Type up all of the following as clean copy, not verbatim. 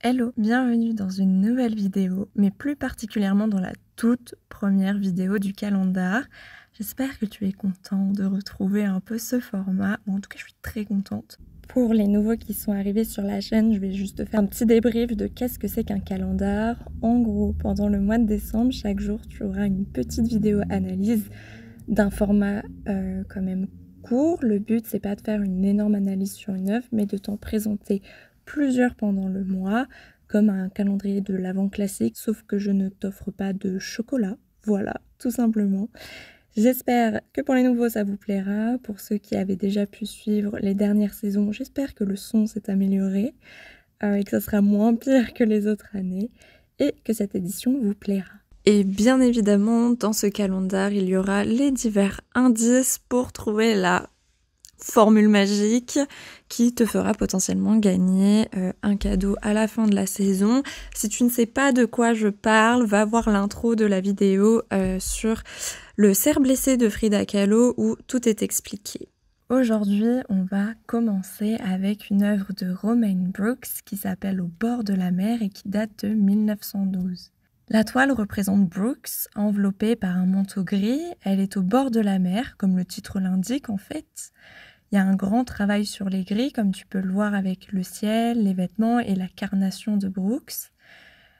Hello, bienvenue dans une nouvelle vidéo, mais plus particulièrement dans la toute première vidéo du calendar. J'espère que tu es content de retrouver un peu ce format, ou en tout cas je suis très contente. Pour les nouveaux qui sont arrivés sur la chaîne, je vais juste faire un petit débrief de qu'est-ce que c'est qu'un calendar. En gros, pendant le mois de décembre, chaque jour tu auras une petite vidéo analyse d'un format quand même court. Le but c'est pas de faire une énorme analyse sur une œuvre, mais de t'en présenter plusieurs pendant le mois, comme un calendrier de l'Avent classique, sauf que je ne t'offre pas de chocolat. Voilà, tout simplement. J'espère que pour les nouveaux, ça vous plaira. Pour ceux qui avaient déjà pu suivre les dernières saisons, j'espère que le son s'est amélioré et que ça sera moins pire que les autres années et que cette édition vous plaira. Et bien évidemment, dans ce calendar, il y aura les divers indices pour trouver la formule magique qui te fera potentiellement gagner un cadeau à la fin de la saison. Si tu ne sais pas de quoi je parle, va voir l'intro de la vidéo sur le cerf blessé de Frida Kahlo où tout est expliqué. Aujourd'hui, on va commencer avec une œuvre de Romaine Brooks qui s'appelle Au bord de la mer et qui date de 1912. La toile représente Brooks, enveloppée par un manteau gris. Elle est au bord de la mer, comme le titre l'indique en fait. Il y a un grand travail sur les gris, comme tu peux le voir avec le ciel, les vêtements et la carnation de Brooks.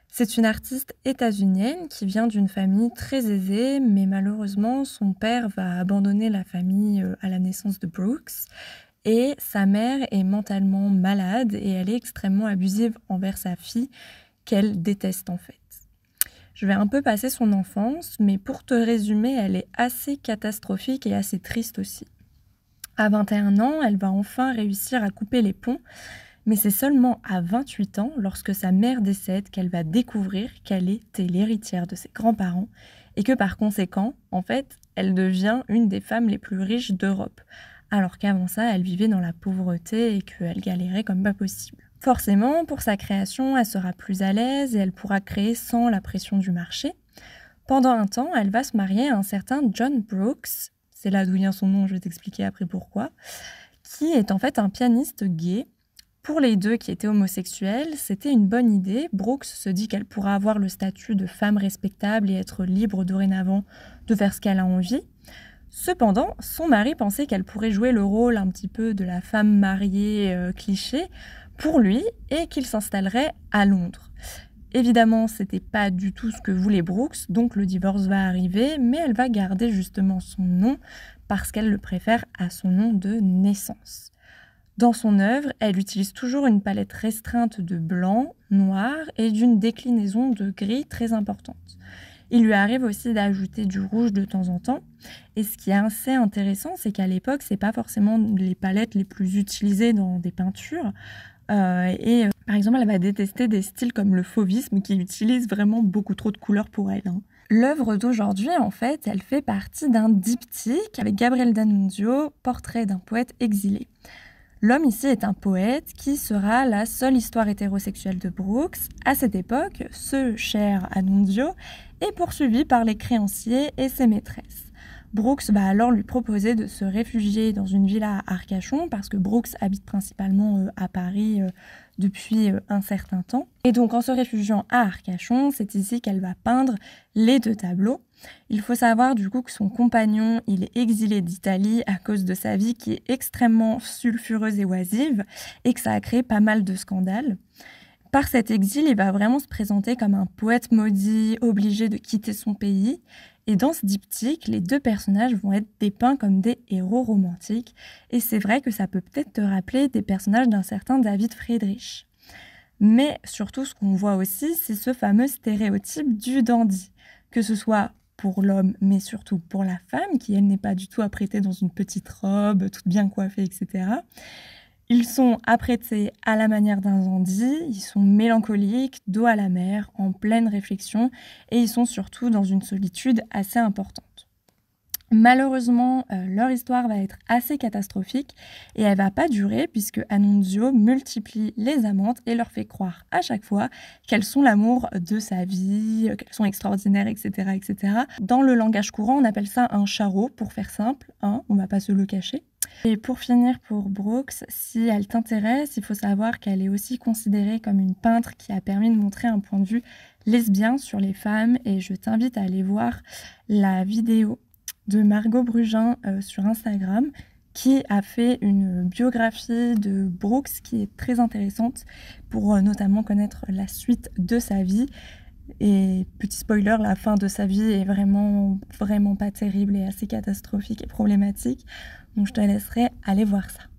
C'est une artiste états-unienne qui vient d'une famille très aisée, mais malheureusement, son père va abandonner la famille à la naissance de Brooks. Et sa mère est mentalement malade et elle est extrêmement abusive envers sa fille, qu'elle déteste en fait. Je vais un peu passer son enfance, mais pour te résumer, elle est assez catastrophique et assez triste aussi. À 21 ans, elle va enfin réussir à couper les ponts, mais c'est seulement à 28 ans, lorsque sa mère décède, qu'elle va découvrir qu'elle était l'héritière de ses grands-parents et que par conséquent, en fait, elle devient une des femmes les plus riches d'Europe, alors qu'avant ça, elle vivait dans la pauvreté et qu'elle galérait comme pas possible. Forcément, pour sa création, elle sera plus à l'aise et elle pourra créer sans la pression du marché. Pendant un temps, elle va se marier à un certain John Brooks, c'est là d'où vient son nom, je vais t'expliquer après pourquoi, qui est en fait un pianiste gay. Pour les deux qui étaient homosexuels, c'était une bonne idée. Brooks se dit qu'elle pourra avoir le statut de femme respectable et être libre dorénavant de faire ce qu'elle a envie. Cependant, son mari pensait qu'elle pourrait jouer le rôle un petit peu de la femme mariée cliché pour lui et qu'il s'installerait à Londres. Évidemment, c'était pas du tout ce que voulait Brooks, donc le divorce va arriver, mais elle va garder justement son nom parce qu'elle le préfère à son nom de naissance. Dans son œuvre, elle utilise toujours une palette restreinte de blanc, noir et d'une déclinaison de gris très importante. Il lui arrive aussi d'ajouter du rouge de temps en temps. Et ce qui est assez intéressant, c'est qu'à l'époque, c'est pas forcément les palettes les plus utilisées dans des peintures. Par exemple, elle va détester des styles comme le fauvisme qui utilise vraiment beaucoup trop de couleurs pour elle. L'œuvre d'aujourd'hui, en fait, elle fait partie d'un diptyque avec Gabriel D'Annunzio, Portrait d'un poète exilé. L'homme ici est un poète qui sera la seule histoire hétérosexuelle de Brooks. À cette époque, ce cher Annunzio est poursuivi par les créanciers et ses maîtresses. Brooks va alors lui proposer de se réfugier dans une villa à Arcachon parce que Brooks habite principalement à Paris depuis un certain temps. Et donc en se réfugiant à Arcachon, c'est ici qu'elle va peindre les deux tableaux. Il faut savoir du coup que son compagnon, il est exilé d'Italie à cause de sa vie qui est extrêmement sulfureuse et oisive et que ça a créé pas mal de scandales. Par cet exil, il va vraiment se présenter comme un poète maudit, obligé de quitter son pays. Et dans ce diptyque, les deux personnages vont être dépeints comme des héros romantiques. Et c'est vrai que ça peut peut-être te rappeler des personnages d'un certain David Friedrich. Mais surtout, ce qu'on voit aussi, c'est ce fameux stéréotype du dandy. Que ce soit pour l'homme, mais surtout pour la femme, qui elle n'est pas du tout apprêtée dans une petite robe, toute bien coiffée, etc. Ils sont apprêtés à la manière d'un dandy, ils sont mélancoliques, dos à la mer, en pleine réflexion, et ils sont surtout dans une solitude assez importante. Malheureusement, leur histoire va être assez catastrophique et elle va pas durer puisque Annunzio multiplie les amantes et leur fait croire à chaque fois qu'elles sont l'amour de sa vie, qu'elles sont extraordinaires, etc., etc. Dans le langage courant, on appelle ça un charreau, pour faire simple, hein, on va pas se le cacher. Et pour finir, pour Brooks, si elle t'intéresse, il faut savoir qu'elle est aussi considérée comme une peintre qui a permis de montrer un point de vue lesbien sur les femmes. Et je t'invite à aller voir la vidéo de Margot Brugin sur Instagram, qui a fait une biographie de Brooks qui est très intéressante pour notamment connaître la suite de sa vie. Et petit spoiler, la fin de sa vie est vraiment pas terrible et assez catastrophique et problématique. Donc je te laisserai aller voir ça.